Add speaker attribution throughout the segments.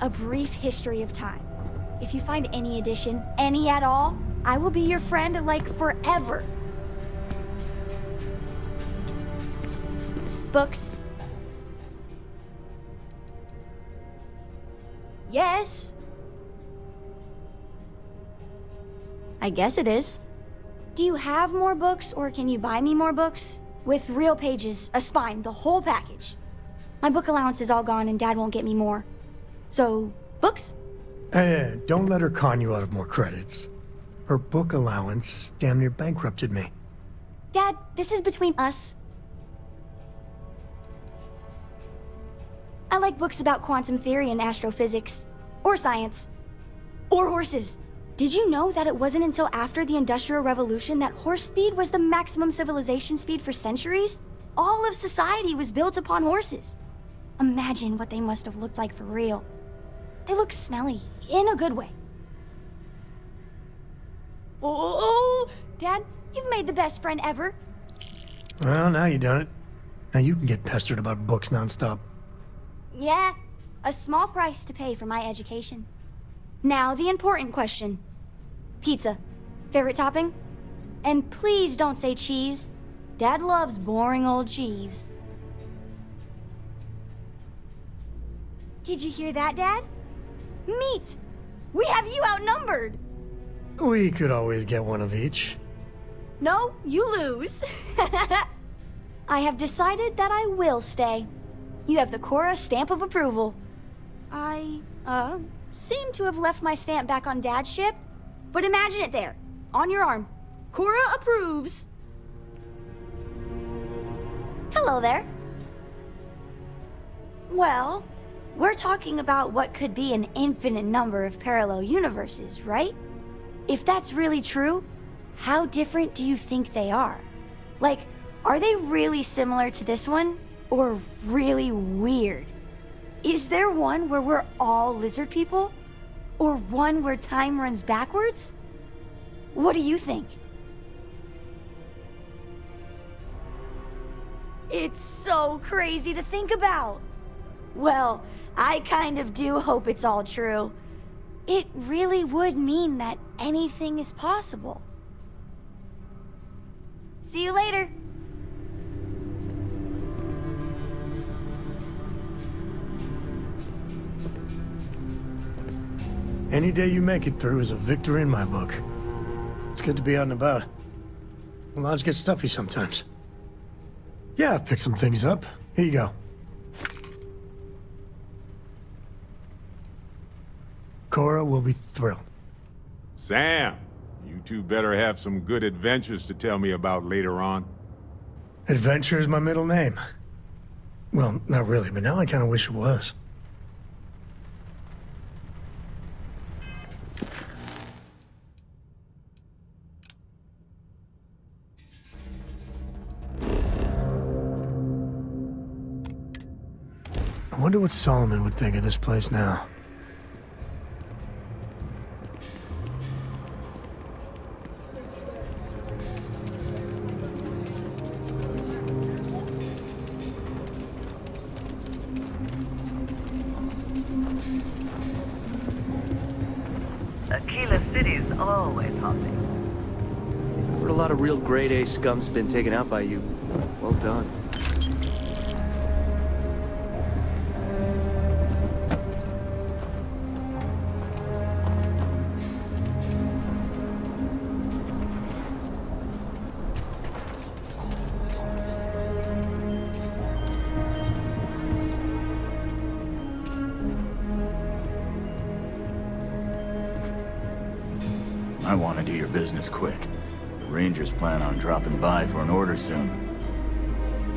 Speaker 1: A Brief History of Time. If you find any edition, any at all, I will be your friend, like, forever. Books. Yes. I guess it is. Do you have more books, or can you buy me more books? With real pages, a spine, the whole package. My book allowance is all gone and Dad won't get me more. So, books?
Speaker 2: Hey, don't let her con you out of more credits. Her book allowance damn near bankrupted me.
Speaker 1: Dad, this is between us. I like books about quantum theory and astrophysics. Or science. Or horses. Did you know that it wasn't until after the Industrial Revolution that horse speed was the maximum civilization speed for centuries? All of society was built upon horses. Imagine what they must have looked like for real. They look smelly, in a good way. Oh, Dad, you've made the best friend ever.
Speaker 2: Well, now you done it. Now you can get pestered about books nonstop.
Speaker 1: Yeah, a small price to pay for my education. Now, the important question. Pizza. Favorite topping? And please don't say cheese. Dad loves boring old cheese. Did you hear that, Dad? Meat! We have you outnumbered!
Speaker 2: We could always get one of each.
Speaker 1: No, you lose. I have decided that I will stay. You have the Cora stamp of approval. I, seem to have left my stamp back on Dad's ship, but imagine it there, on your arm. Cora approves. Hello there. Well, we're talking about what could be an infinite number of parallel universes, right? If that's really true, how different do you think they are? Like, are they really similar to this one, or really weird? Is there one where we're all lizard people? Or one where time runs backwards? What do you think? It's so crazy to think about. Well, I kind of do hope it's all true. It really would mean that anything is possible. See you later.
Speaker 2: Any day you make it through is a victory in my book. It's good to be out and about. The lodge gets stuffy sometimes. Yeah, I've picked some things up. Here you go. Cora will be thrilled.
Speaker 3: Sam, you two better have some good adventures to tell me about later on.
Speaker 2: Adventure is my middle name. Well, not really, but now I kind of wish it was. I wonder what Solomon would think of this place now.
Speaker 4: Akila City's always hopping.
Speaker 5: Heard a lot of real grade A scum's been taken out by you. Well done.
Speaker 6: I want to do your business quick. The Rangers plan on dropping by for an order soon.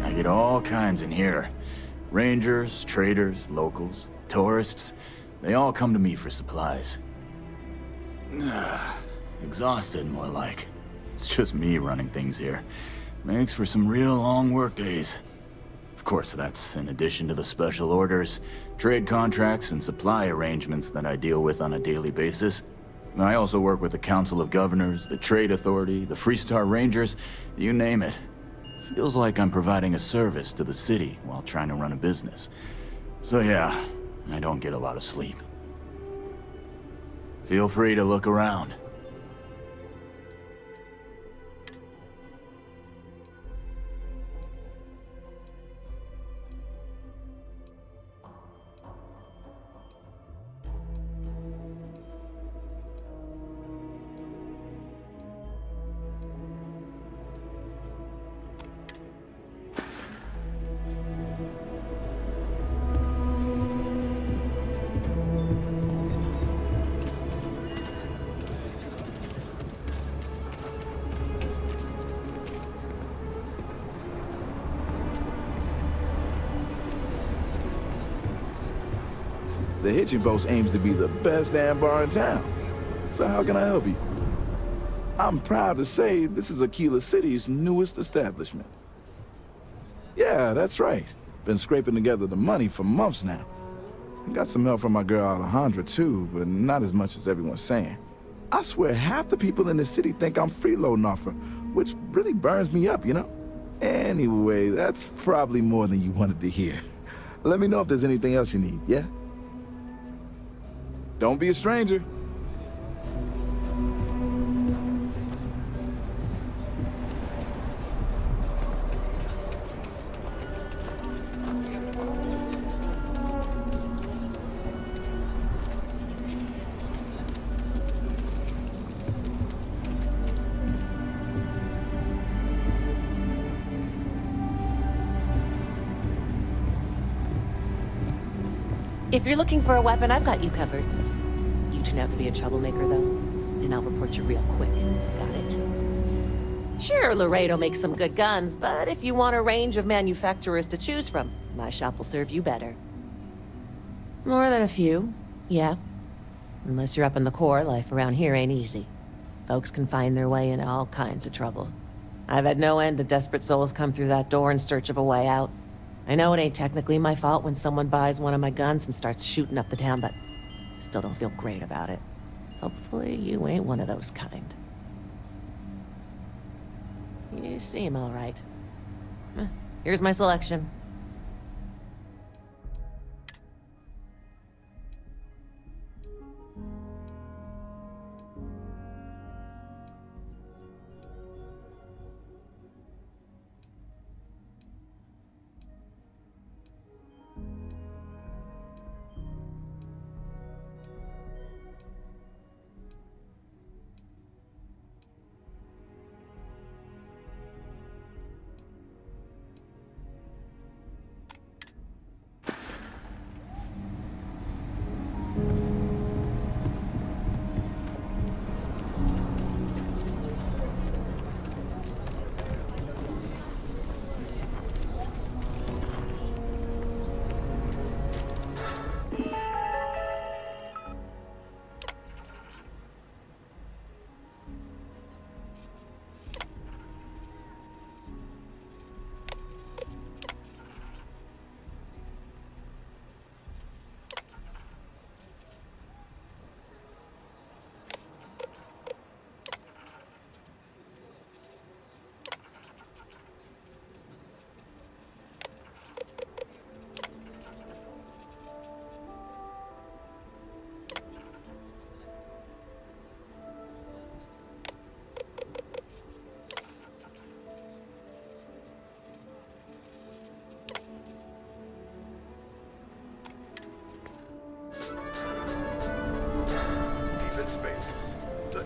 Speaker 6: I get all kinds in here. Rangers, traders, locals, tourists. They all come to me for supplies. Exhausted, more like. It's just me running things here. Makes for some real long work days. Of course, that's in addition to the special orders, trade contracts, and supply arrangements that I deal with on a daily basis. I also work with the Council of Governors, the Trade Authority, the Freestar Rangers, you name it. Feels like I'm providing a service to the city while trying to run a business. So yeah, I don't get a lot of sleep. Feel free to look around.
Speaker 7: The Hitching boat aims to be the best damn bar in town. So how can I help you? I'm proud to say this is Akila City's newest establishment. Yeah, that's right. Been scraping together the money for months now. I got some help from my girl Alejandra too, but not as much as everyone's saying. I swear half the people in the city think I'm freeloading off her, which really burns me up, you know? Anyway, that's probably more than you wanted to hear. Let me know if there's anything else you need, yeah? Don't be a stranger.
Speaker 8: If you're looking for a weapon, I've got you covered. You turn out to be a troublemaker, though, and I'll report you real quick. Got it? Sure, Laredo makes some good guns, but if you want a range of manufacturers to choose from, my shop will serve you better. More than a few, yeah. Unless you're up in the core, life around here ain't easy. Folks can find their way into all kinds of trouble. I've had no end of desperate souls come through that door in search of a way out. I know it ain't technically my fault when someone buys one of my guns and starts shooting up the town, but still don't feel great about it. Hopefully you ain't one of those kind. You seem all right. Here's my selection.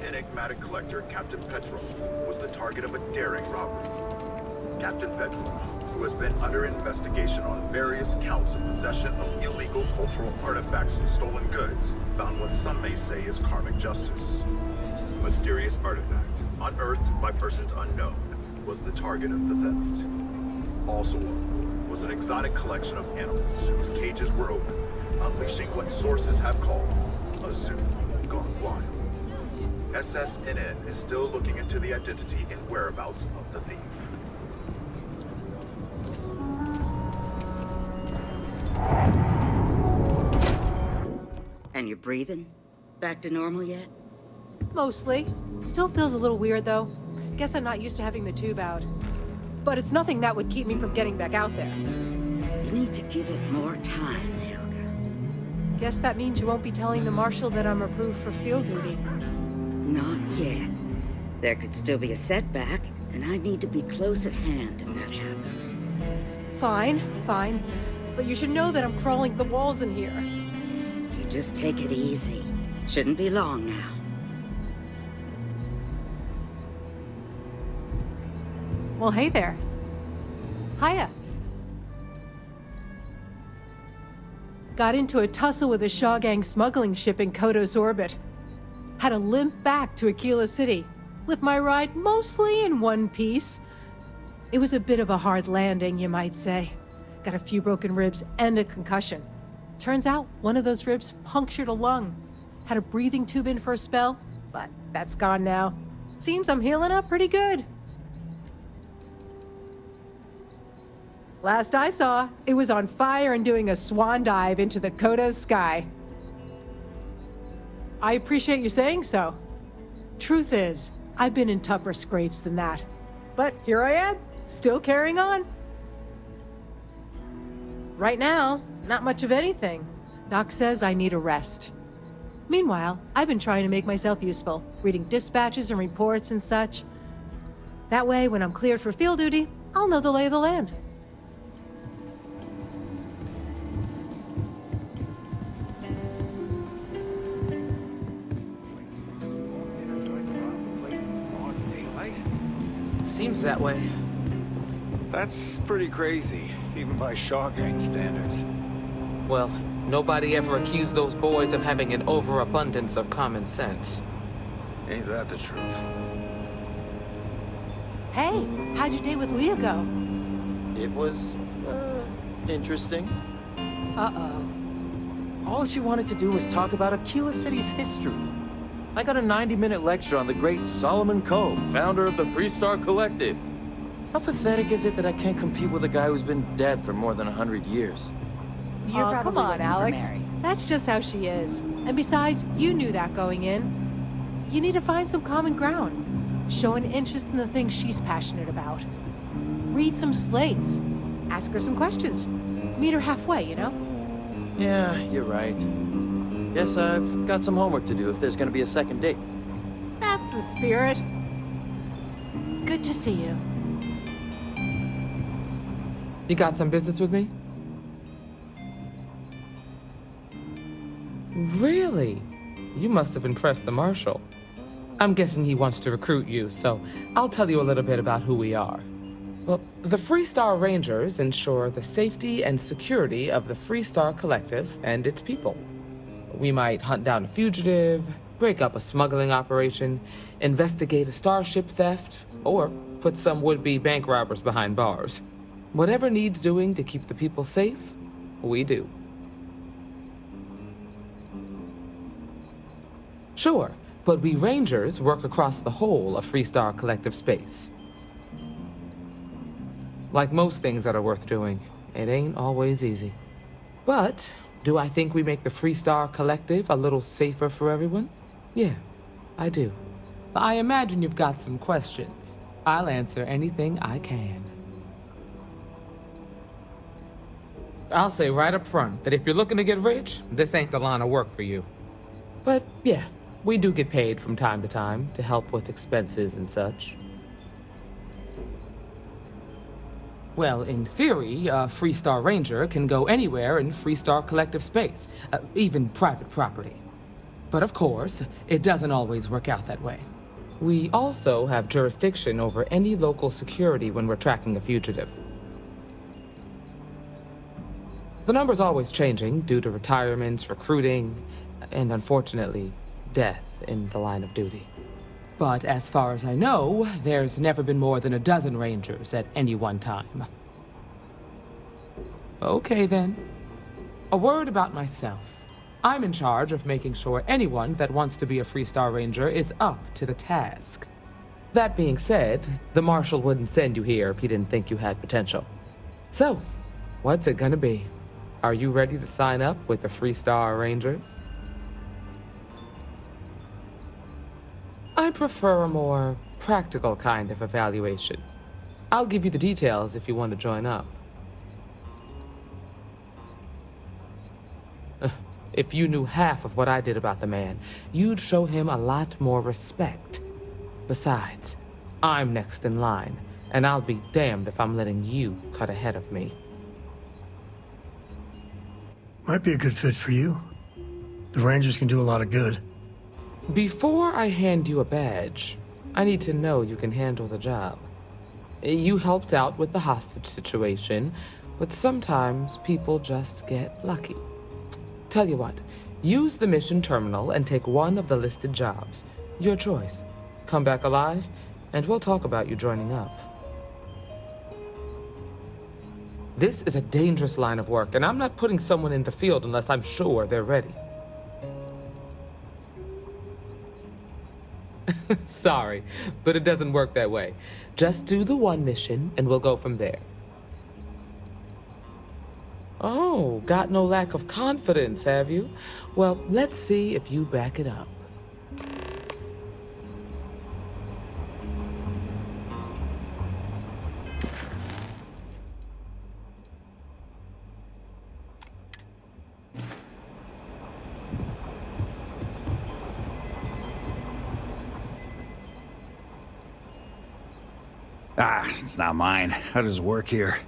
Speaker 9: Enigmatic collector Captain Petrov was the target of a daring robbery. Captain Petrov, who has been under investigation on various counts of possession of illegal cultural artifacts and stolen goods, found what some may say is karmic justice. A mysterious artifact, unearthed by persons unknown, was the target of the theft. Also was an exotic collection of animals whose cages were open, unleashing what sources have called a zoo gone wild. SSNN is still looking into the identity and whereabouts of the thief.
Speaker 10: And you're breathing? Back to normal yet?
Speaker 11: Mostly. Still feels a little weird, though. Guess I'm not used to having the tube out. But it's nothing that would keep me from getting back out there.
Speaker 10: You need to give it more time, Helga.
Speaker 11: Guess that means you won't be telling the Marshal that I'm approved for field duty.
Speaker 10: Not yet. There could still be a setback, and I need to be close at hand if that happens.
Speaker 11: Fine, fine. But you should know that I'm crawling the walls in here.
Speaker 10: You just take it easy. Shouldn't be long now.
Speaker 11: Well, hey there. Hiya. Got into a tussle with a Shaw Gang smuggling ship in Kodos orbit. Had to limp back to Akila City, with my ride mostly in one piece. It was a bit of a hard landing, you might say. Got a few broken ribs and a concussion. Turns out one of those ribs punctured a lung. Had a breathing tube in for a spell, but that's gone now. Seems I'm healing up pretty good. Last I saw, it was on fire and doing a swan dive into the Kodos sky. I appreciate you saying so. Truth is, I've been in tougher scrapes than that. But here I am, still carrying on. Right now, not much of anything. Doc says I need a rest. Meanwhile, I've been trying to make myself useful, reading dispatches and reports and such. That way, when I'm cleared for field duty, I'll know the lay of the land.
Speaker 12: Seems that way.
Speaker 13: That's pretty crazy, even by Shaw Gang standards.
Speaker 12: Well, nobody ever accused those boys of having an overabundance of common sense.
Speaker 13: Ain't that the truth?
Speaker 11: Hey, how'd your day with Leah go?
Speaker 14: It was, interesting.
Speaker 11: Uh-oh.
Speaker 14: All she wanted to do was talk about Akila City's history. I got a 90-minute lecture on the great Solomon Coe, founder of the Freestar Collective. How pathetic is it that I can't compete with a guy who's been dead for more than 100 years?
Speaker 11: You're probably come on, Alex. That's just how she is. And besides, you knew that going in. You need to find some common ground. Show an interest in the things she's passionate about. Read some slates. Ask her some questions. Meet her halfway, you know?
Speaker 14: Yeah, you're right. Guess I've got some homework to do if there's gonna be a second date.
Speaker 11: That's the spirit. Good to see you.
Speaker 12: You got some business with me? Really? You must have impressed the Marshal. I'm guessing he wants to recruit you, so I'll tell you a little bit about who we are. Well, the Freestar Rangers ensure the safety and security of the Freestar Collective and its people. We might hunt down a fugitive, break up a smuggling operation, investigate a starship theft, or put some would-be bank robbers behind bars. Whatever needs doing to keep the people safe, we do. Sure, but we Rangers work across the whole of Freestar Collective space. Like most things that are worth doing, it ain't always easy. But do I think we make the Freestar Collective a little safer for everyone? Yeah, I do. I imagine you've got some questions. I'll answer anything I can. I'll say right up front that if you're looking to get rich, this ain't the line of work for you. But yeah, we do get paid from time to time to help with expenses and such. Well, in theory, a Freestar Ranger can go anywhere in Freestar Collective space, even private property. But of course, it doesn't always work out that way. We also have jurisdiction over any local security when we're tracking a fugitive. The number's always changing due to retirements, recruiting, and unfortunately, death in the line of duty. But as far as I know, there's never been more than a dozen Rangers at any one time. Okay then. A word about myself. I'm in charge of making sure anyone that wants to be a Freestar Ranger is up to the task. That being said, the Marshal wouldn't send you here if he didn't think you had potential. So, what's it gonna be? Are you ready to sign up with the Freestar Rangers? I prefer a more practical kind of evaluation. I'll give you the details if you want to join up. If you knew half of what I did about the man, you'd show him a lot more respect. Besides, I'm next in line, and I'll be damned if I'm letting you cut ahead of me.
Speaker 2: Might be a good fit for you. The Rangers can do a lot of good.
Speaker 12: Before I hand you a badge, I need to know you can handle the job. You helped out with the hostage situation, but sometimes people just get lucky. Tell you what, use the mission terminal and take one of the listed jobs. Your choice. Come back alive, and we'll talk about you joining up. This is a dangerous line of work, and I'm not putting someone in the field unless I'm sure they're ready. Sorry, but it doesn't work that way. Just do the one mission, and we'll go from there. Oh, got no lack of confidence, have you? Well, let's see if you back it up.
Speaker 13: Ah, it's not mine. I just work here.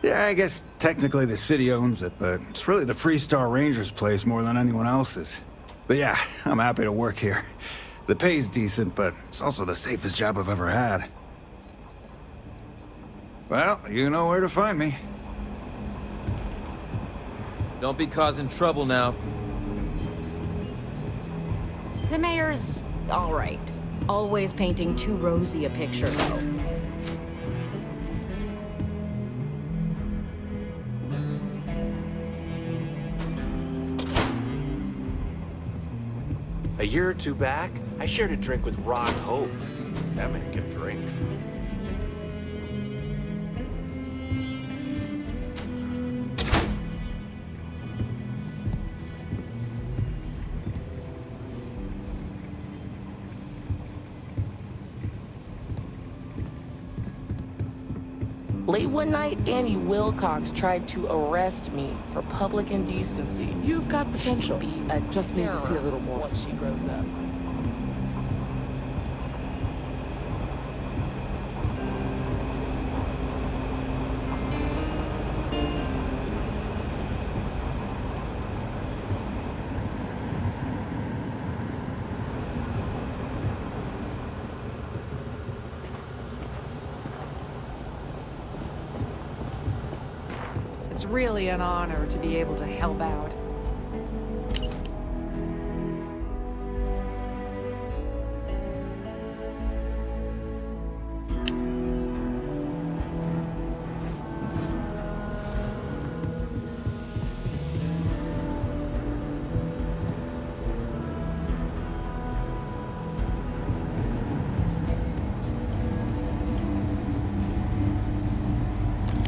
Speaker 13: Yeah, I guess technically the city owns it, but it's really the Freestar Rangers' place more than anyone else's. But yeah, I'm happy to work here. The pay's decent, but it's also the safest job I've ever had. Well, you know where to find me.
Speaker 14: Don't be causing trouble now.
Speaker 15: The mayor's all right. Always painting too rosy a picture, though.
Speaker 16: A year or two back, I shared a drink with Ron Hope. That man can drink.
Speaker 8: Late one night, Annie Wilcox tried to arrest me for public indecency.
Speaker 12: You've got potential.
Speaker 8: She'd be a
Speaker 12: Just need to see a little more
Speaker 8: once she grows up.
Speaker 17: It's really an honor to be able to help out.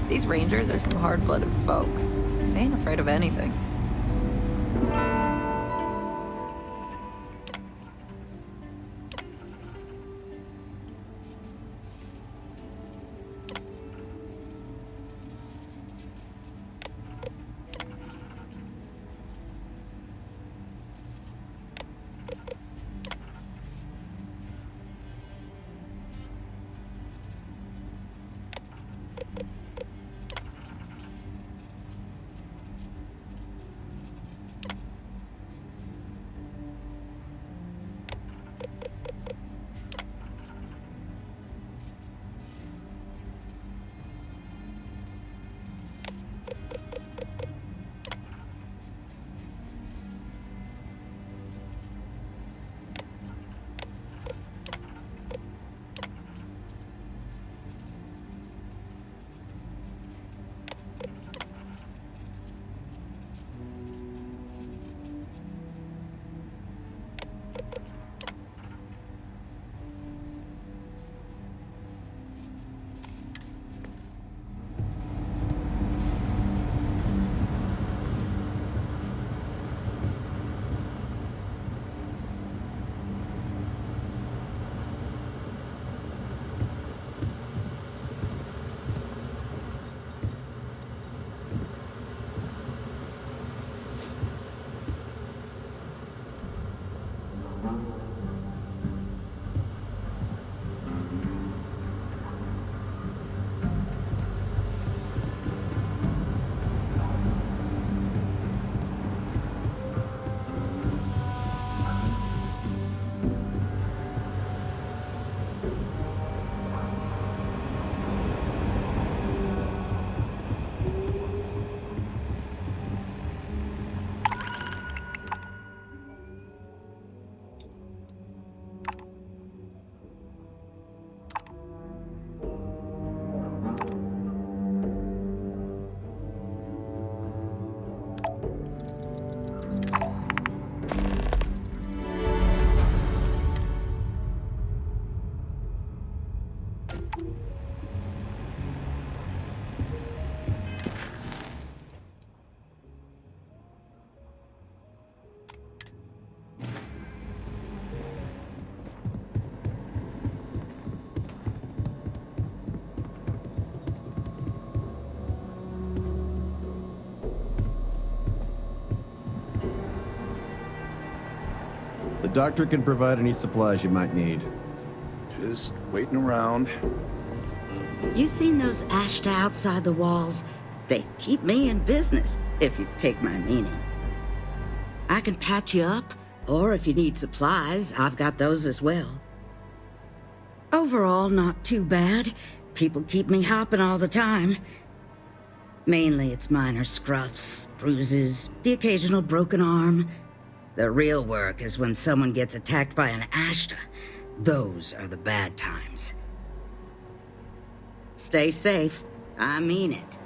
Speaker 18: These Rangers are some hard-blooded folk. They ain't afraid of anything.
Speaker 19: The doctor can provide any supplies you might need.
Speaker 14: Just waiting around.
Speaker 10: You seen those Ashta outside the walls? They keep me in business, if you take my meaning. I can patch you up, or if you need supplies, I've got those as well. Overall, not too bad. People keep me hopping all the time. Mainly it's minor scruffs, bruises, the occasional broken arm. The real work is when someone gets attacked by an Ashta. Those are the bad times. Stay safe. I mean it.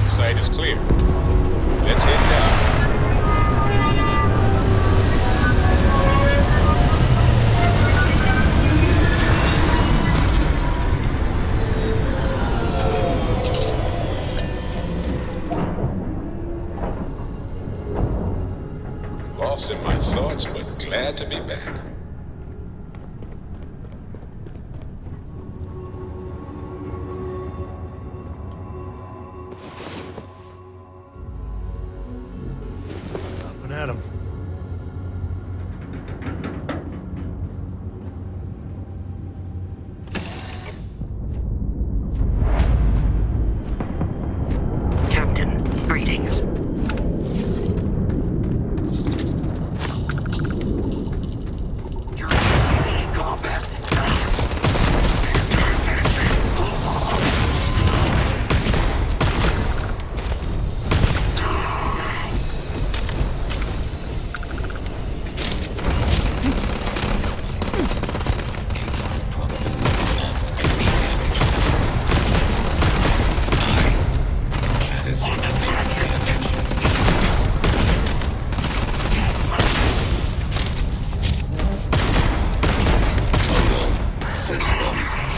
Speaker 3: Site is clear. Let's head down. Lost in my thoughts, but glad to be back.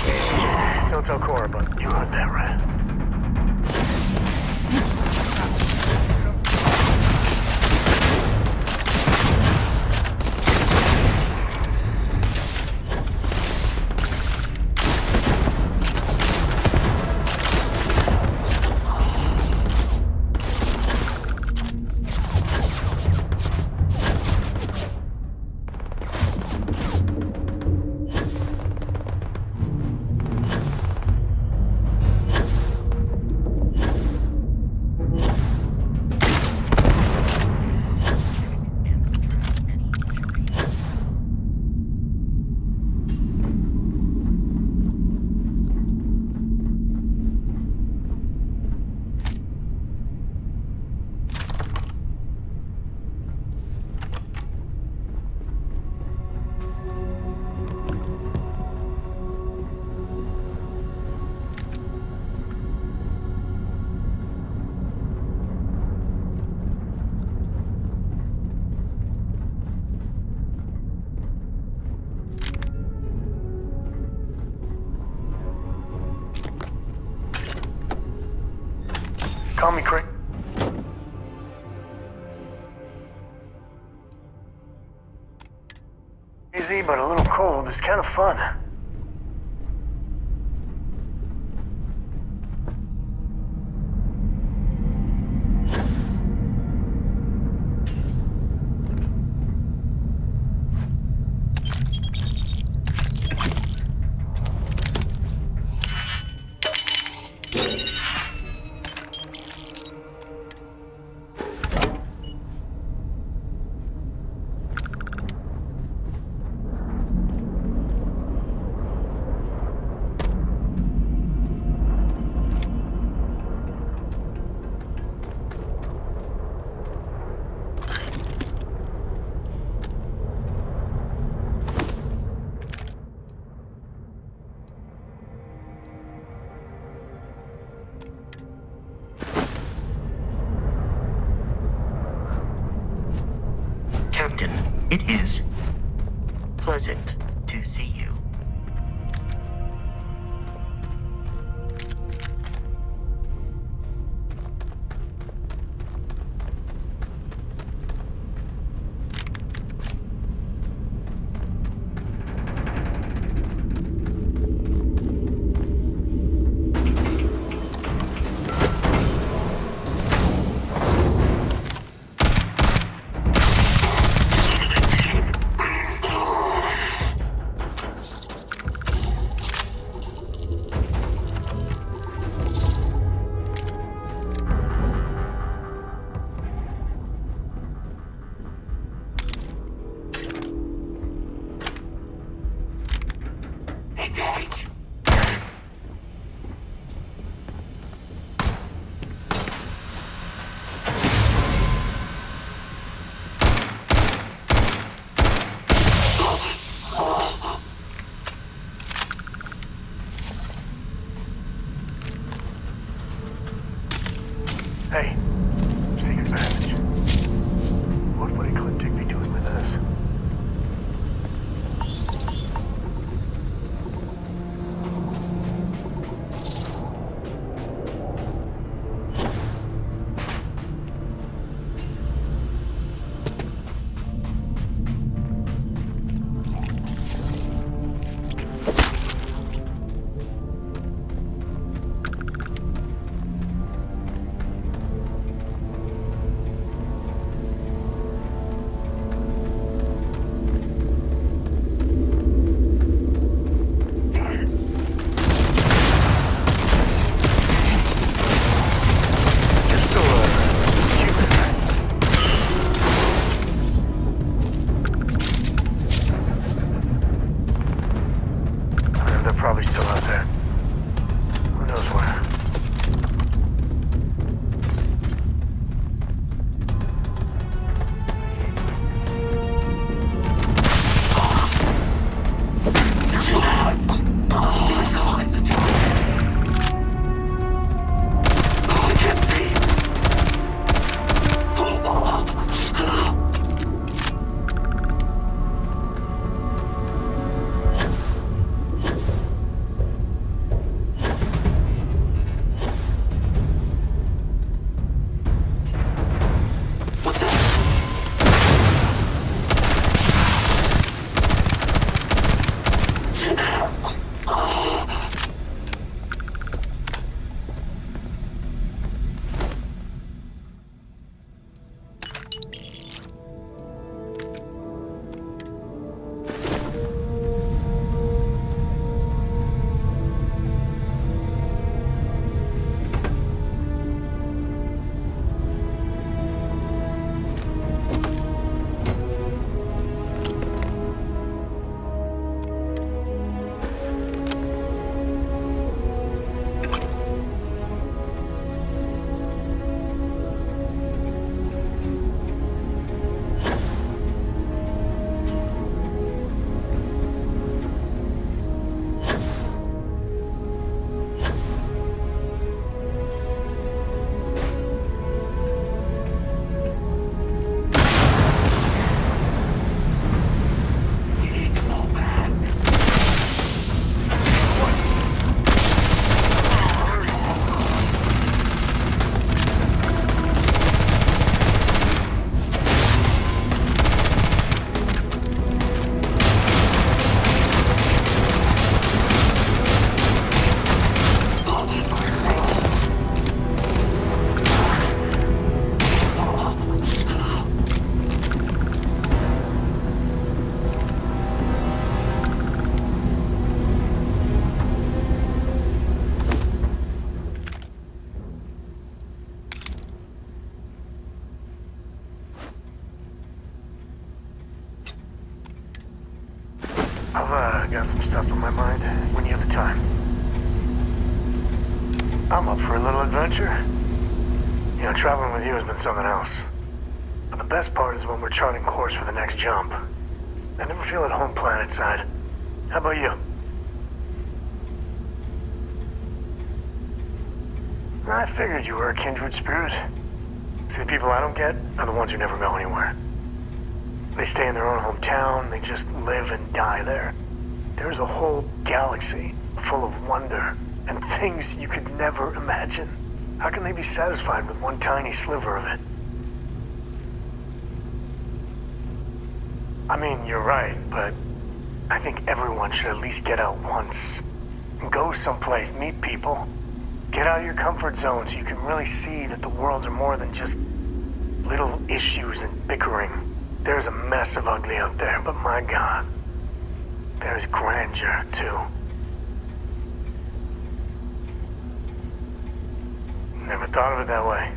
Speaker 2: Don't tell Cora, but you heard that right. Call me Craig. Easy, but a little cold. It's kind of fun.
Speaker 20: Captain, it is pleasant to see you.
Speaker 2: Hey, seek advantage. What would Ecliptic be doing with us? Probably still out there. Who knows where? got some stuff on my mind when you have the time. I'm up for a little adventure. You know, traveling with you has been something else. But the best part is when we're charting course for the next jump. I never feel at home planetside. How about you? I figured you were a kindred spirit. See, the people I don't get are the ones who never go anywhere. They stay in their own hometown, they just live and die there. There's a whole galaxy full of wonder and things you could never imagine. How can they be satisfied with one tiny sliver of it? I mean, you're right, but I think everyone should at least get out once. And go someplace, meet people. Get out of your comfort zone so you can really see that the worlds are more than just little issues and bickering. There's a mess of ugly out there, but my God, there's grandeur, too. Never thought of it that way.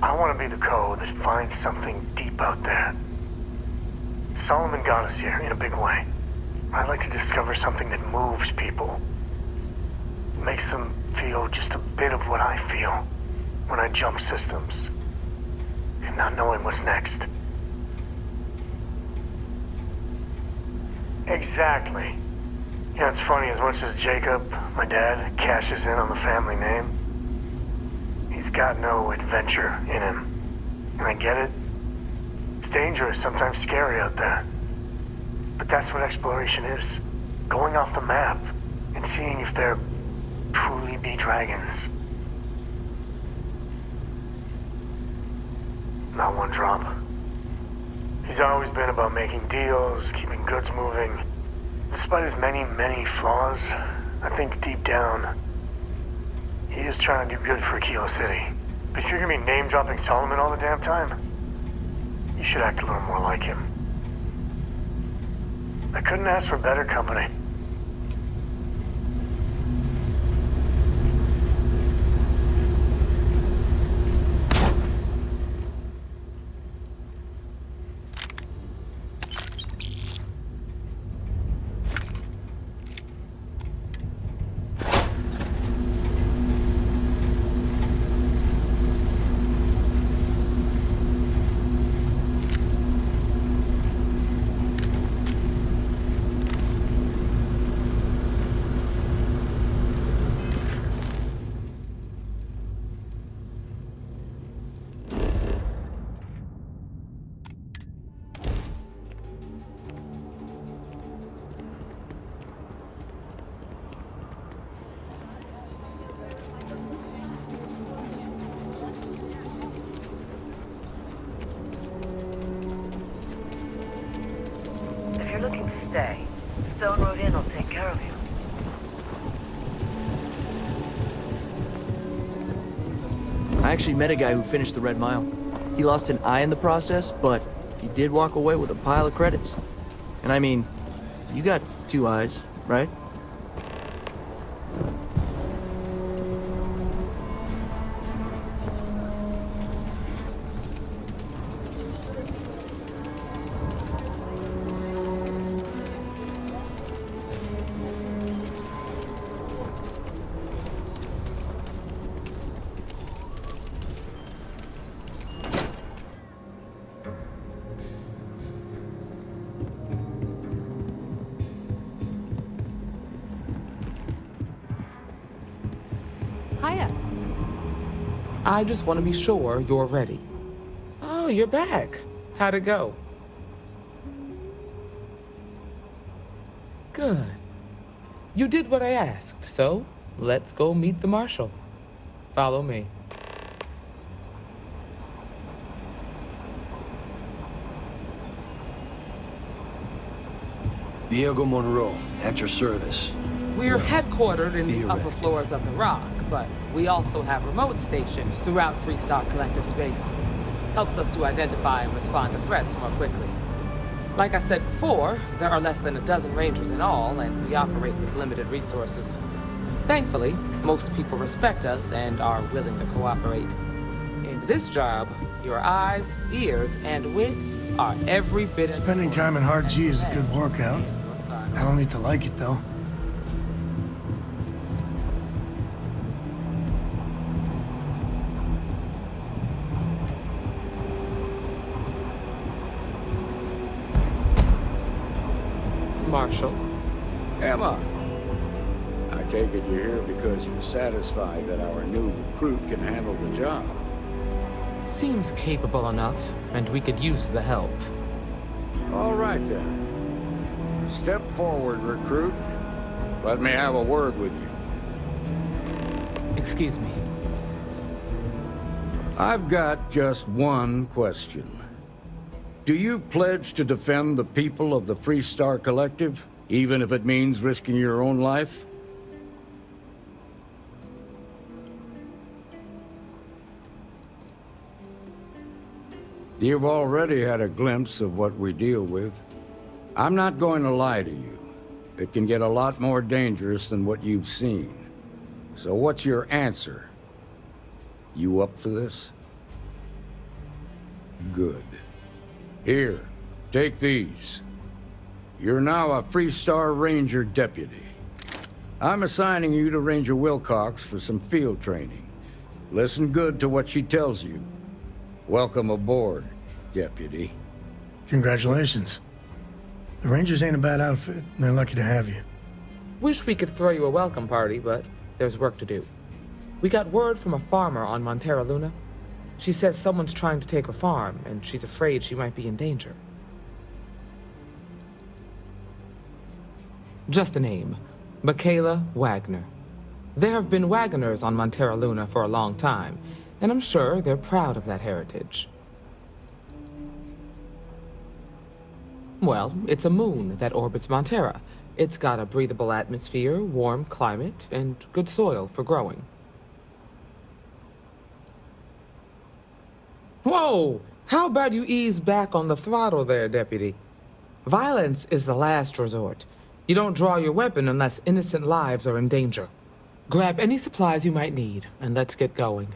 Speaker 2: I want to be the Coe that finds something deep out there. Solomon got us here in a big way. I'd like to discover something that moves people. Makes them feel just a bit of what I feel when I jump systems. And not knowing what's next. Exactly. You know, it's funny, as much as Jacob, my dad, cashes in on the family name, he's got no adventure in him. And I get it. It's dangerous, sometimes scary out there. But that's what exploration is. Going off the map and seeing if there truly be dragons. Not one drop. He's always been about making deals, keeping goods moving. Despite his many, many flaws, I think deep down, he is trying to do good for Akila City. But if you're gonna be name-dropping Solomon all the damn time, you should act a little more like him. I couldn't ask for better company.
Speaker 5: I actually met a guy who finished the Red Mile. He lost an eye in the process, but he did walk away with a pile of credits. And I mean, you got 2 eyes, right?
Speaker 12: I just want to be sure you're ready. Oh, you're back. How'd it go? Good. You did what I asked, so let's go meet the Marshal. Follow me.
Speaker 21: Diego Monroe, at your service.
Speaker 12: We're headquartered in the upper floors of the Rock, but we also have remote stations throughout Freestar collective space. Helps us to identify and respond to threats more quickly. Like I said before, there are less than a dozen Rangers in all, and we operate with limited resources. Thankfully, most people respect us and are willing to cooperate. In this job, your eyes, ears, and wits are every bit as
Speaker 2: Spending time in Hard G is a good workout. I don't need to like it, though.
Speaker 12: Marshal.
Speaker 1: Emma, I take it you're here because you're satisfied that our new recruit can handle the job.
Speaker 12: Seems capable enough, and we could use the help.
Speaker 1: All right, then. Step forward, recruit. Let me have a word with you.
Speaker 12: Excuse me.
Speaker 1: I've got just one question. Do you pledge to defend the people of the Freestar Collective, even if it means risking your own life? You've already had a glimpse of what we deal with. I'm not going to lie to you. It can get a lot more dangerous than what you've seen. So what's your answer? You up for this? Good. Here, take these. You're now a Freestar Ranger deputy. I'm assigning you to Ranger Wilcox for some field training. Listen good to what she tells you. Welcome aboard, deputy.
Speaker 2: Congratulations. The Rangers ain't a bad outfit, and they're lucky to have you.
Speaker 12: Wish we could throw you a welcome party, but there's work to do. We got word from a farmer on Montara Luna. She says someone's trying to take her farm, and she's afraid she might be in danger. Just a name. Mikaela Waggoner. There have been Waggoners on Montara Luna for a long time, and I'm sure they're proud of that heritage. Well, it's a moon that orbits Montara. It's got a breathable atmosphere, warm climate, and good soil for growing. Whoa! How about you ease back on the throttle there, Deputy? Violence is the last resort. You don't draw your weapon unless innocent lives are in danger. Grab any supplies you might need, and let's get going.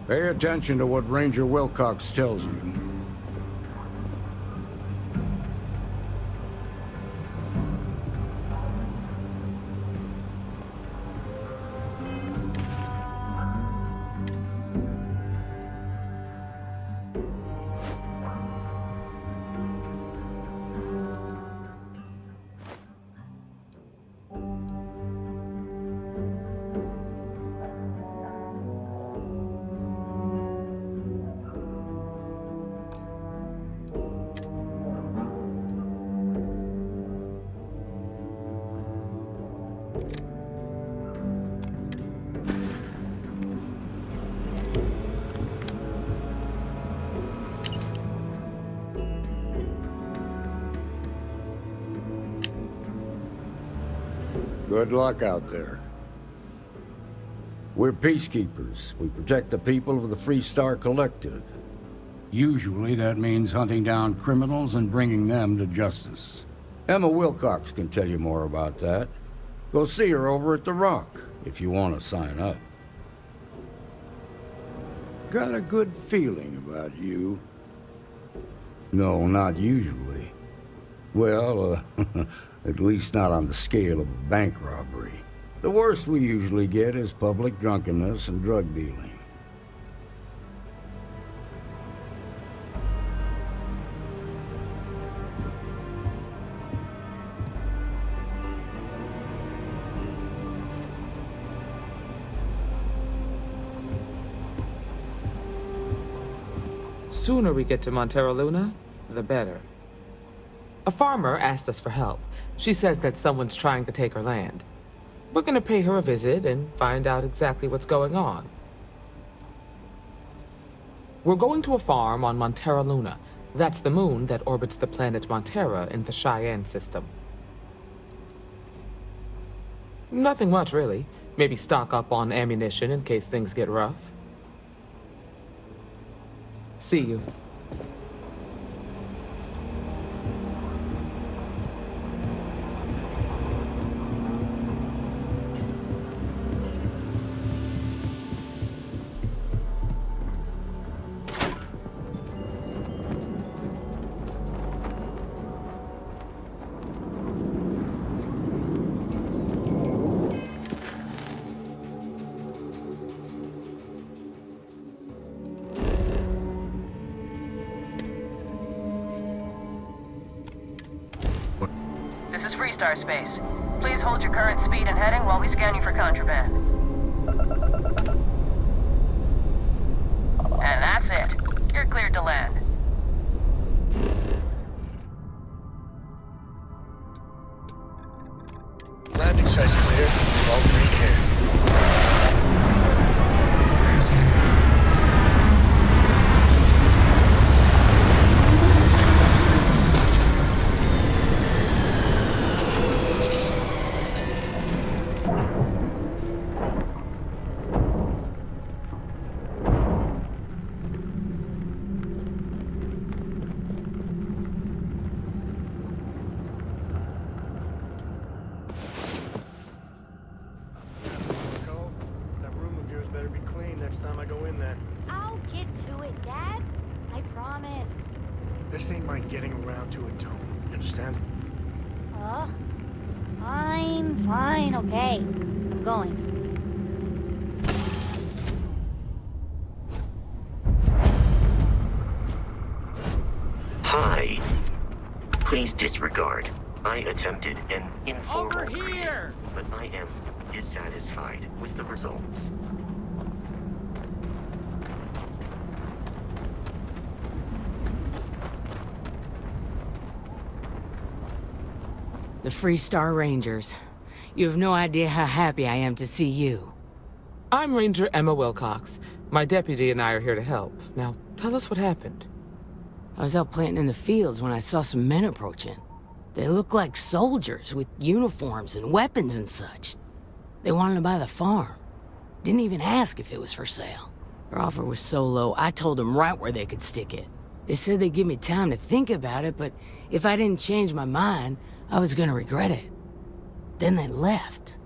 Speaker 1: Pay attention to what Ranger Wilcox tells you. Good luck out there. We're peacekeepers. We protect the people of the Freestar Collective. Usually that means hunting down criminals and bringing them to justice. Emma Wilcox can tell you more about that. Go see her over at the Rock, if you want to sign up. Got a good feeling about you. No, not usually. Well, at least not on the scale of a bank robbery. The worst we usually get is public drunkenness and drug dealing.
Speaker 12: Sooner we get to Montara Luna, the better. A farmer asked us for help. She says that someone's trying to take her land. We're gonna pay her a visit and find out exactly what's going on. We're going to a farm on Montara Luna. That's the moon that orbits the planet Montara in the Cheyenne system. Nothing much, really. Maybe stock up on ammunition in case things get rough. See you.
Speaker 4: Freestar space. Please hold your current speed and heading while we scan you for contraband. And that's it. You're cleared to land.
Speaker 21: Landing site's clear. All green here.
Speaker 22: Fine, okay. I'm going.
Speaker 20: Hi. Please disregard. I attempted an informal
Speaker 23: Over here!
Speaker 20: but I am dissatisfied with the results.
Speaker 24: The Freestar Rangers. You have no idea how happy I am to see you.
Speaker 12: I'm Ranger Emma Wilcox. My deputy and I are here to help. Now, tell us what happened.
Speaker 24: I was out planting in the fields when I saw some men approaching. They looked like soldiers with uniforms and weapons and such. They wanted to buy the farm. Didn't even ask if it was for sale. Their offer was so low, I told them right where they could stick it. They said they'd give me time to think about it, but if I didn't change my mind, I was gonna regret it. Then they left.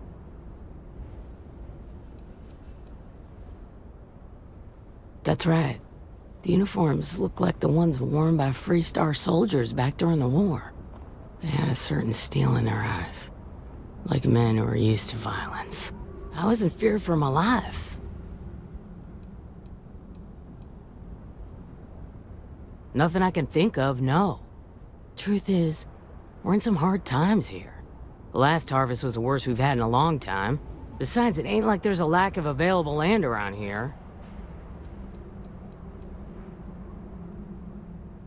Speaker 24: That's right. The uniforms looked like the ones worn by Freestar soldiers back during the war. They had a certain steel in their eyes. Like men who were used to violence. I was in fear for my life. Nothing I can think of, no. Truth is, we're in some hard times here. The last harvest was the worst we've had in a long time. Besides, it ain't like there's a lack of available land around here.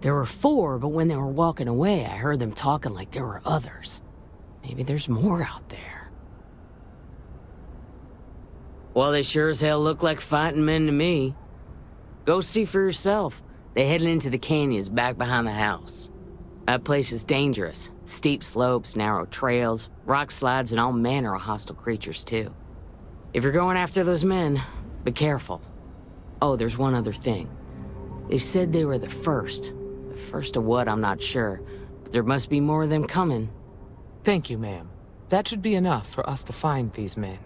Speaker 24: There were 4, but when they were walking away, I heard them talking like there were others. Maybe there's more out there. Well, they sure as hell look like fighting men to me. Go see for yourself. They headed into the canyons back behind the house. That place is dangerous. Steep slopes, narrow trails, rock slides, and all manner of hostile creatures, too. If you're going after those men, be careful. Oh, there's one other thing. They said they were the first. The first of what, I'm not sure. But there must be more of them coming.
Speaker 12: Thank you, ma'am. That should be enough for us to find these men.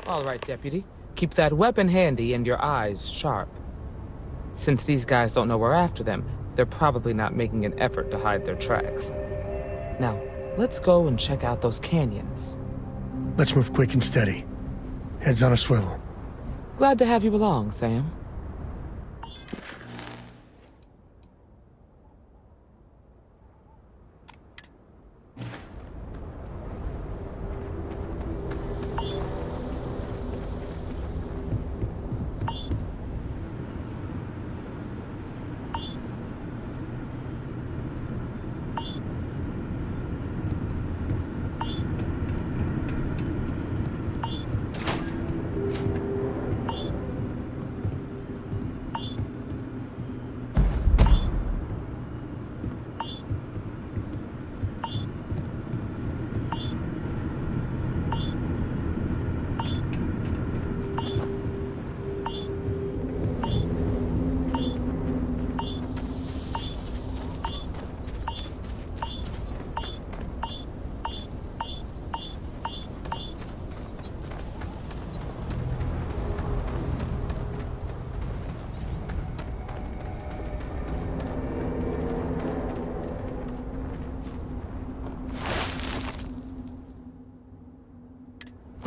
Speaker 12: All right, Deputy. Keep that weapon handy and your eyes sharp. Since these guys don't know we're after them, they're probably not making an effort to hide their tracks. Now, let's go and check out those canyons.
Speaker 2: Let's move quick and steady. Heads on a swivel.
Speaker 12: Glad to have you along, Sam.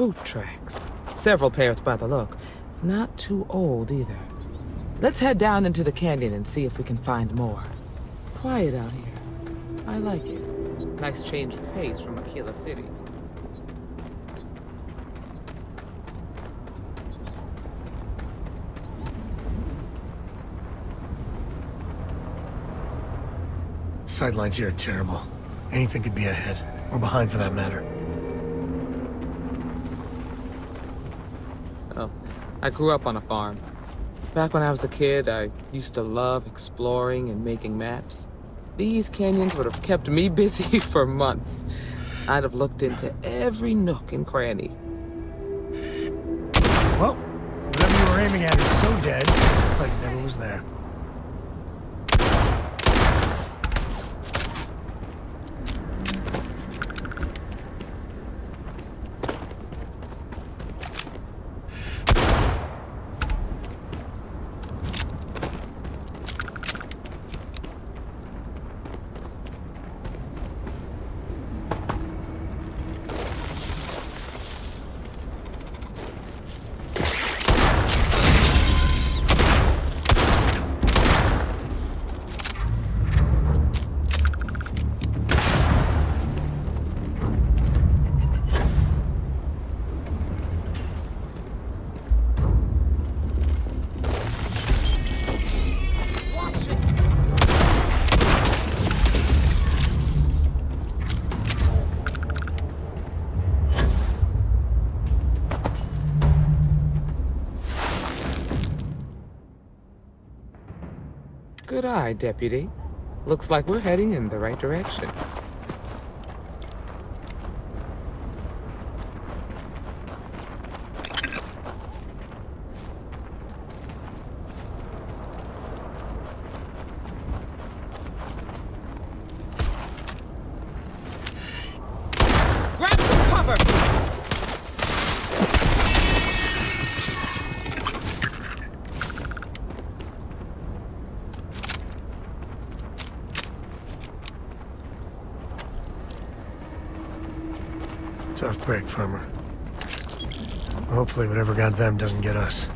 Speaker 12: Boot tracks. Several pairs by the look. Not too old either. Let's head down into the canyon and see if we can find more. Quiet out here. I like it. Nice change of pace from Akila City.
Speaker 21: Sidelines here are terrible. Anything could be ahead, or behind for that matter.
Speaker 12: Oh, I grew up on a farm. Back when I was a kid, I used to love exploring and making maps. These canyons would have kept me busy for months. I'd have looked into every nook and cranny.
Speaker 21: Well, whatever you were aiming at is so dead, it's like it never was there.
Speaker 12: Good eye, Deputy. Looks like we're heading in the right direction. Grab some cover!
Speaker 21: Tough break from her. Hopefully whatever got them doesn't get us.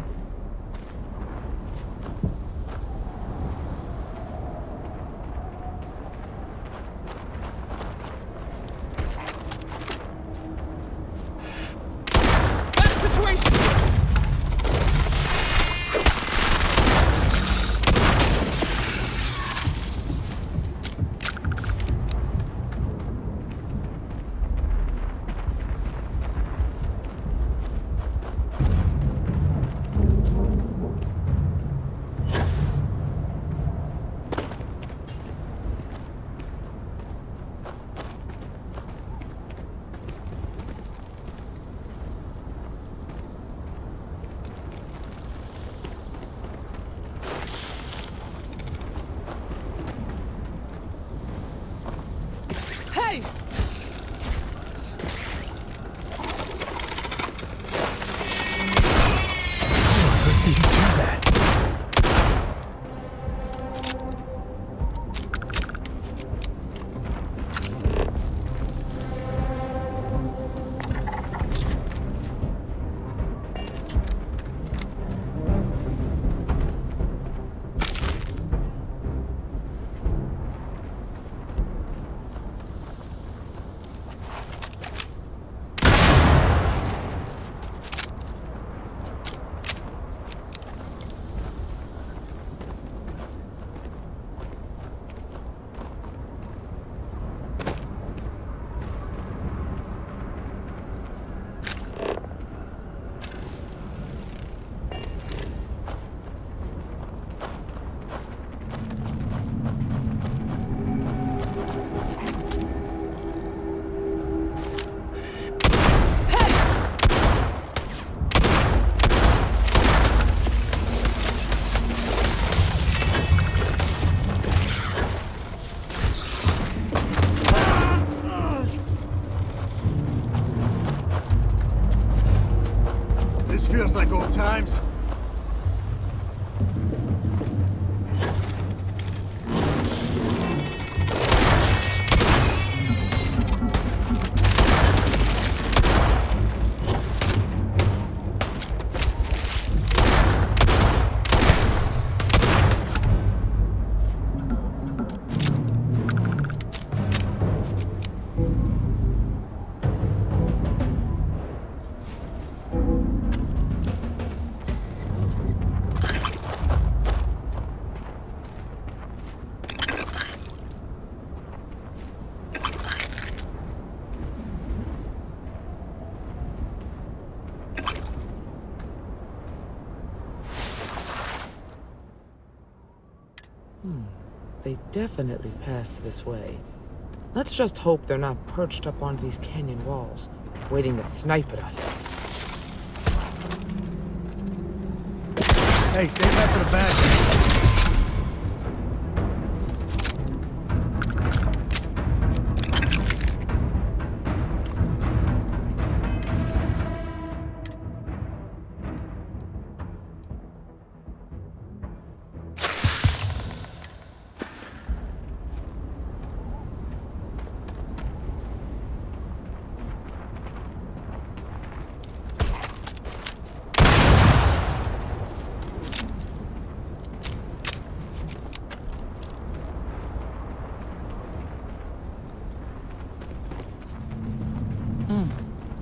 Speaker 12: Hey!
Speaker 21: How did you do that?
Speaker 6: Feels like old times.
Speaker 12: they definitely passed this way. Let's just hope they're not perched up on these canyon walls, waiting to snipe at us.
Speaker 6: Hey, save that for the back.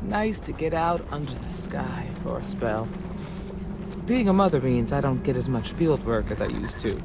Speaker 12: Nice to get out under the sky for a spell. Being a mother means I don't get as much field work as I used to.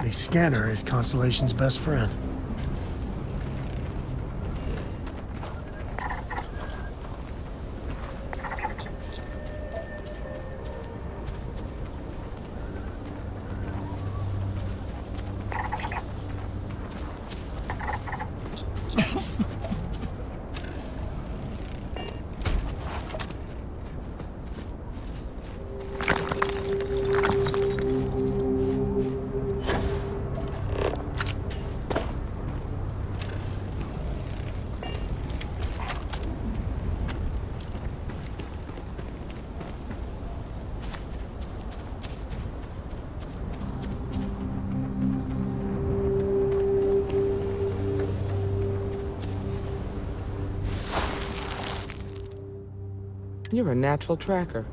Speaker 12: The scanner is Constellation's best friend. You're a natural tracker.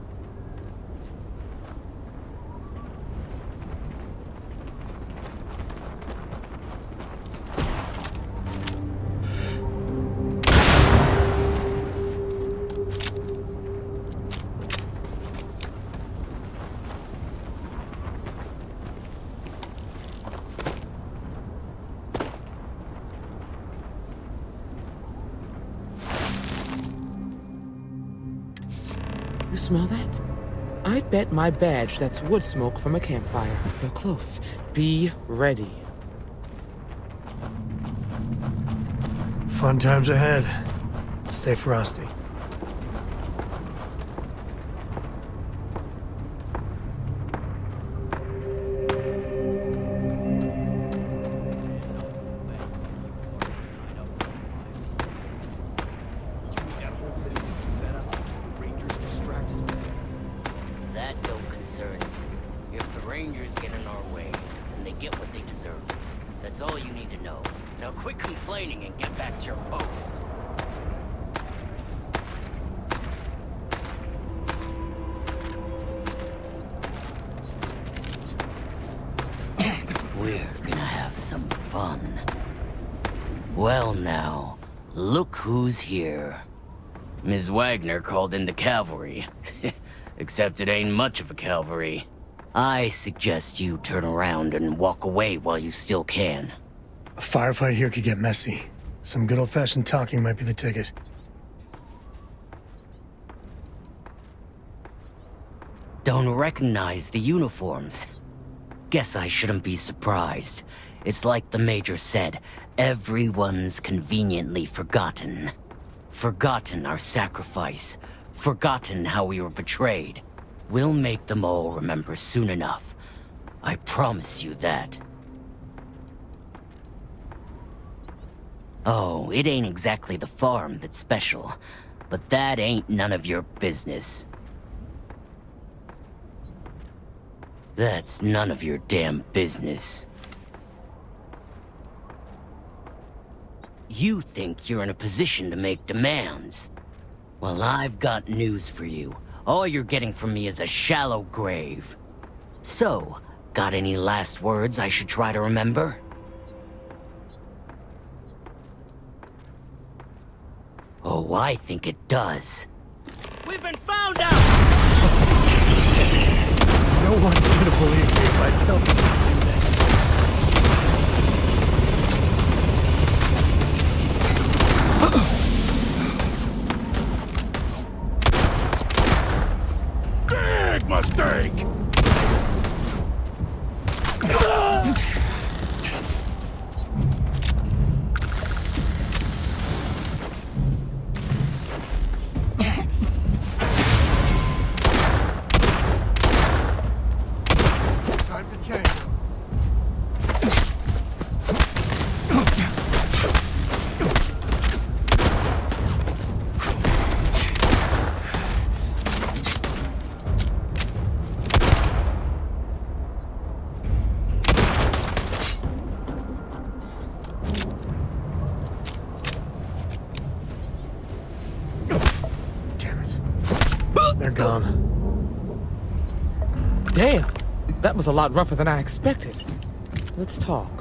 Speaker 12: You smell that? I'd bet my badge that's wood smoke from a campfire. They're close. Be ready.
Speaker 6: Fun times ahead. Stay frosty.
Speaker 24: We're gonna have some fun. Well now, look who's here. Ms. Waggoner called in the cavalry. Except it ain't much of a cavalry. I suggest you turn around and walk away while you still can.
Speaker 21: A firefight here could get messy. Some good old-fashioned talking might be the ticket.
Speaker 7: Don't recognize the uniforms. Guess I shouldn't be surprised. It's like the Major said, everyone's conveniently forgotten. Forgotten our sacrifice. Forgotten how we were betrayed. We'll make them all remember soon enough. I promise you that. Oh, it ain't exactly the farm that's special, but that ain't none of your business. That's none of your damn business. You think you're in a position to make demands? Well, I've got news for you. All you're getting from me is a shallow grave. So, got any last words I should try to remember? Oh, I think it does. We've been found out!
Speaker 21: No one's gonna believe me if I tell them to do that.
Speaker 9: Big mistake!
Speaker 21: Time to tango. Damn it. They're gone.
Speaker 12: Damn! That was a lot rougher than I expected. Let's talk.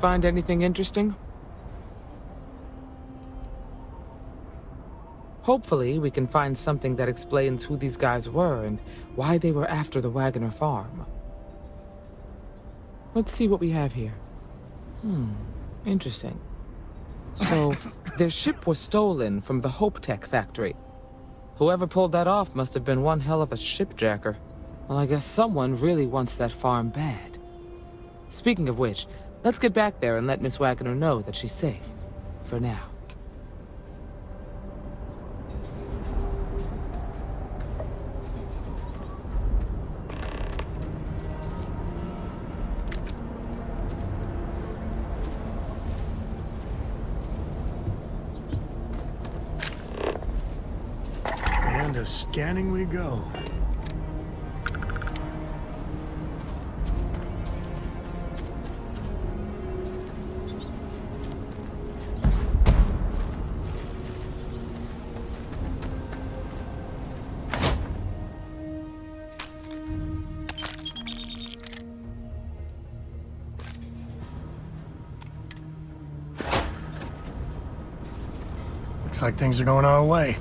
Speaker 12: Find anything interesting? Hopefully, we can find something that explains who these guys were and why they were after the Waggoner farm. Let's see what we have here. Interesting. So, their ship was stolen from the Hope Tech factory. Whoever pulled that off must have been one hell of a shipjacker. Well, I guess someone really wants that farm bad. Speaking of which, let's get back there and let Miss Waggoner know that she's safe. For now.
Speaker 21: And to scanning we go. Looks like things are going our way.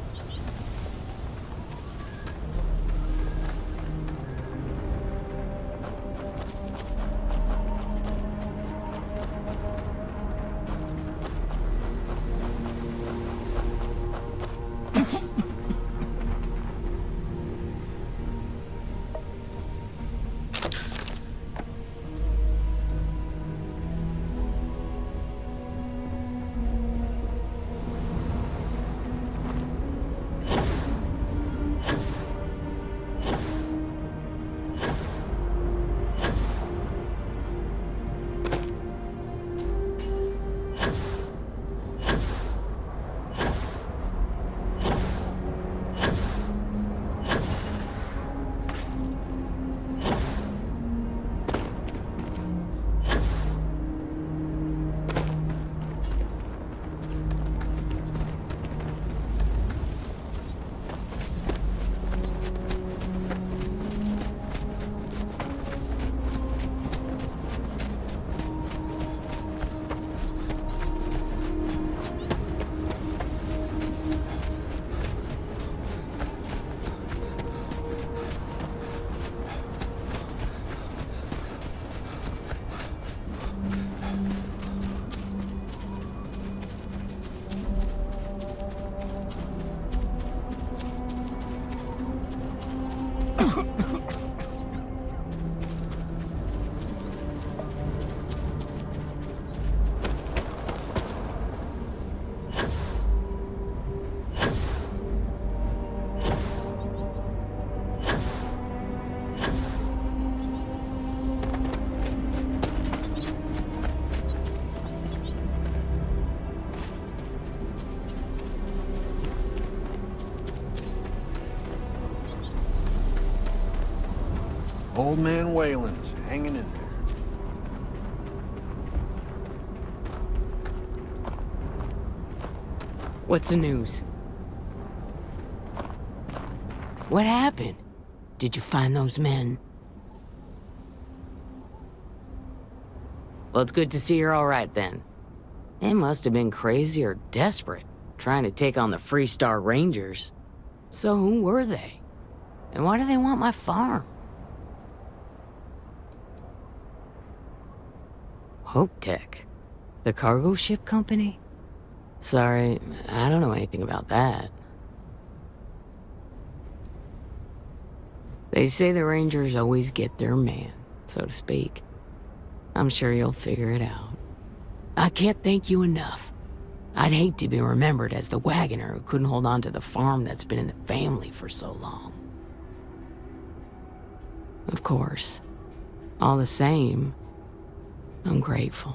Speaker 16: Old man Wayland's hanging in there.
Speaker 24: What's the news? What happened? Did you find those men? Well, it's good to see you're all right then. They must have been crazy or desperate, trying to take on the Freestar Rangers. So who were they? And why do they want my farm? Hope Tech? The cargo ship company? Sorry, I don't know anything about that. They say the Rangers always get their man, so to speak. I'm sure you'll figure it out. I can't thank you enough. I'd hate to be remembered as the Waggoner who couldn't hold on to the farm that's been in the family for so long. Of course. All the same, I'm grateful.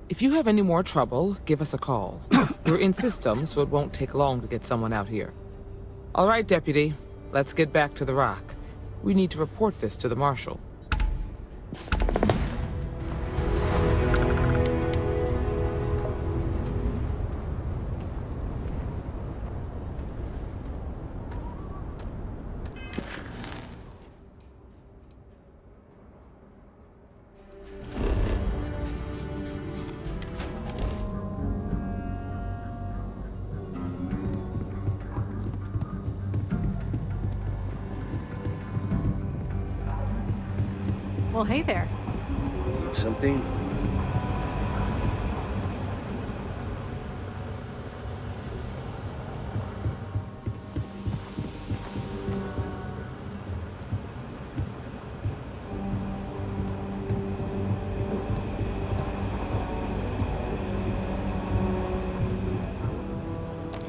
Speaker 12: If you have any more trouble, give us a call. We're in system, so it won't take long to get someone out here. All right, Deputy. Let's get back to the Rock. We need to report this to the Marshal.
Speaker 17: Well, hey there.
Speaker 16: Need something?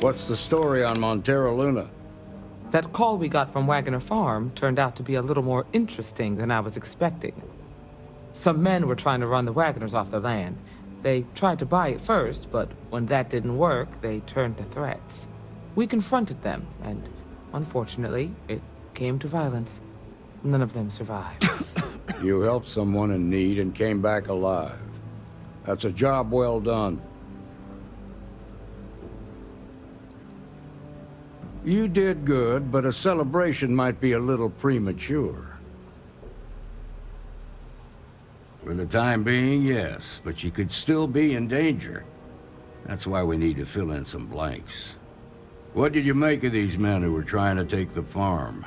Speaker 1: What's the story on Montara Luna?
Speaker 12: That call we got from Waggoner Farm turned out to be a little more interesting than I was expecting. Some men were trying to run the Waggoners off the land. They tried to buy it first, but when that didn't work, they turned to threats. We confronted them, and unfortunately, it came to violence. None of them survived.
Speaker 1: You helped someone in need and came back alive. That's a job well done. You did good, but a celebration might be a little premature. For the time being, yes, but you could still be in danger. That's why we need to fill in some blanks. What did you make of these men who were trying to take the farm?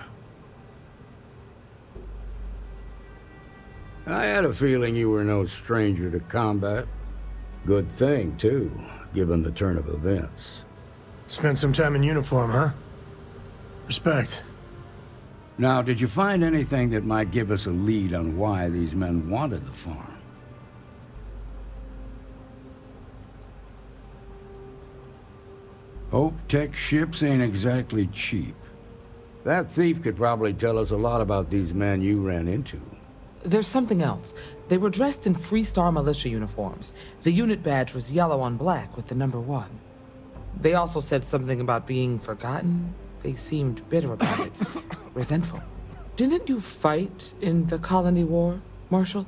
Speaker 1: I had a feeling you were no stranger to combat. Good thing, too, given the turn of events.
Speaker 21: Spent some time in uniform, huh? Respect.
Speaker 1: Now, did you find anything that might give us a lead on why these men wanted the farm? Hope Tech ships ain't exactly cheap. That thief could probably tell us a lot about these men you ran into.
Speaker 12: There's something else. They were dressed in Freestar militia uniforms. The unit badge was yellow on black with the number 1. They also said something about being forgotten. They seemed bitter about it, resentful. Didn't you fight in the Colony War, Marshal?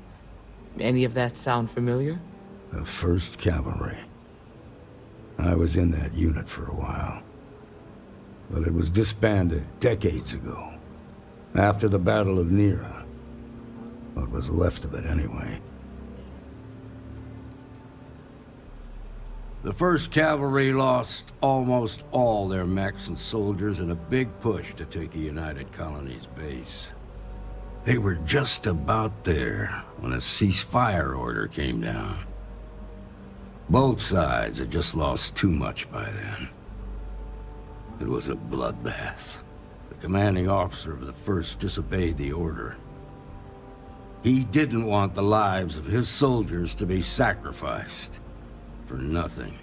Speaker 12: Any of that sound familiar?
Speaker 1: The 1st Cavalry. I was in that unit for a while. But it was disbanded decades ago, after the Battle of Nera. What was left of it, anyway. The 1st Cavalry lost almost all their mechs and soldiers in a big push to take a United Colonies base. They were just about there when a ceasefire order came down. Both sides had just lost too much by then. It was a bloodbath. The commanding officer of the 1st disobeyed the order. He didn't want the lives of his soldiers to be sacrificed. For nothing.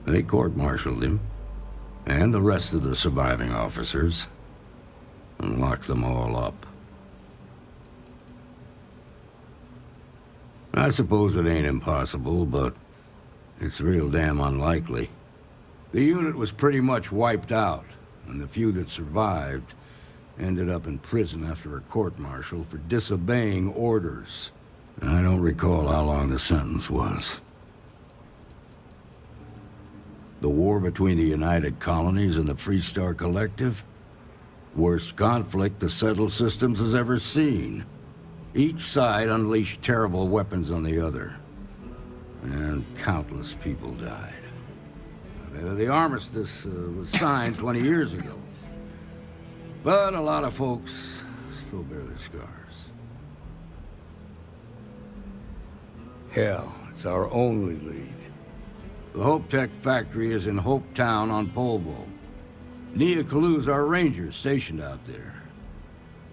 Speaker 1: They court-martialed him, and the rest of the surviving officers, and locked them all up. I suppose it ain't impossible, but it's real damn unlikely. The unit was pretty much wiped out, and the few that survived, Ended up in prison after a court-martial for disobeying orders. I don't recall how long the sentence was. The war between the United Colonies and the Freestar Collective? Worst conflict the settled systems has ever seen. Each side unleashed terrible weapons on the other. And countless people died. The armistice was signed 20 years ago. But a lot of folks still bear the scars. Hell, it's our only lead. The Hope Tech factory is in Hope Town on Polvo. Nia Kalu's our ranger stationed out there.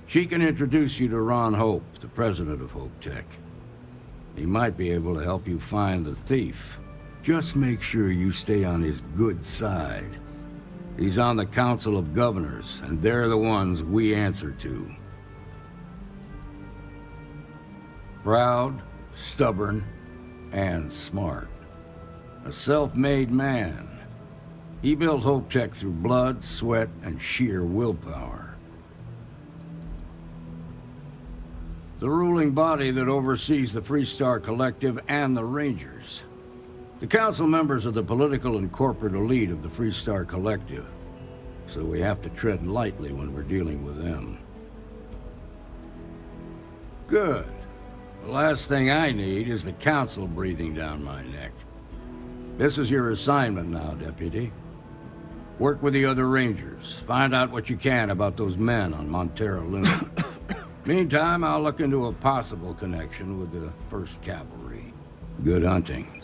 Speaker 1: She can introduce you to Ron Hope, the president of Hope Tech. He might be able to help you find the thief. Just make sure you stay on his good side. He's on the Council of Governors, and they're the ones we answer to. Proud, stubborn, and smart. A self-made man. He built Hope Tech through blood, sweat, and sheer willpower. The ruling body that oversees the Freestar Collective and the Rangers. The council members are the political and corporate elite of the Freestar Collective, so we have to tread lightly when we're dealing with them. Good. The last thing I need is the council breathing down my neck. This is your assignment now, Deputy. Work with the other Rangers. Find out what you can about those men on Montara Luna. Meantime, I'll look into a possible connection with the 1st Cavalry. Good hunting.